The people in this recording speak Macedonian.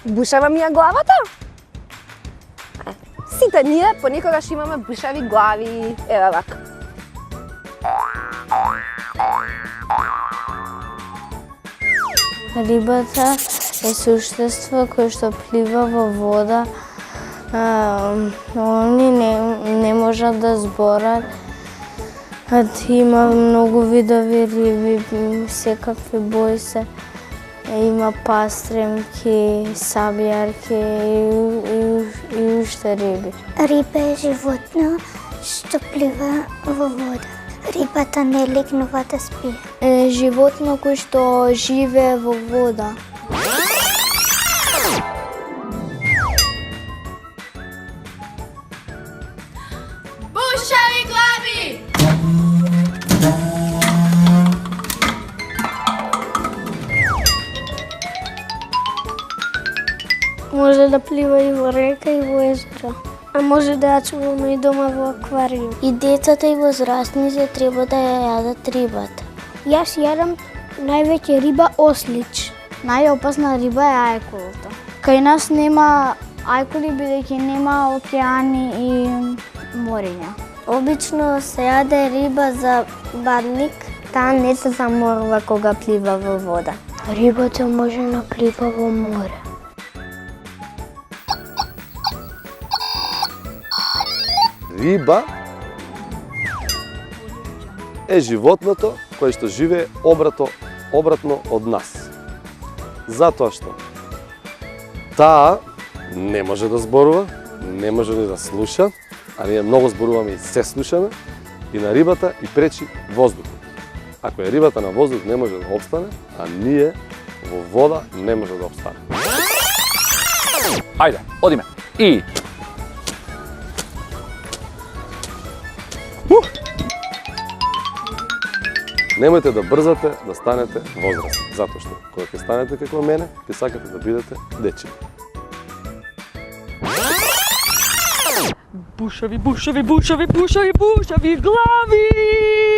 Бушава ми ја главата. Сите ние понекогаш имаме бушави глави. Еве вака. Рибата е суштество кое што плива во вода. Они не можат да зборат. Има многу видови риби, секакви бои се. Има пастремки, сабјарки и уште риби. Риба е животно што плива во вода. Рибата не легнува да спие. Е животно кој што живее во вода. Бушави глави! Може да плива и во река и во езеро. А може да ја чуваме и дома во аквариум. И децата и возрастните треба да ја јадат рибата. Јас јадам највеќе риба ослич. Најопасна риба е ајкулото. Кај нас нема ајкули бидејќи нема океани и мориња. Обично се јаде риба за бадник. Таа не се заморува кога плива во вода. Рибата може да плива во море. Риба е животното кое што живее обратно од нас. Затоа што таа не може да зборува, не може ни да слуша, а ние многу зборуваме и се слушаме, и на рибата и пречи воздухот. Ако е рибата на воздух не може да обстане, а ние во вода не може да обстане. Ајде, одиме. И Немојте да брзате да станете возрастни, затоа што кога ќе станете како мене, ќе сакате да бидете дечи. Бушави, бушави, бушави, бушави, бушави глави!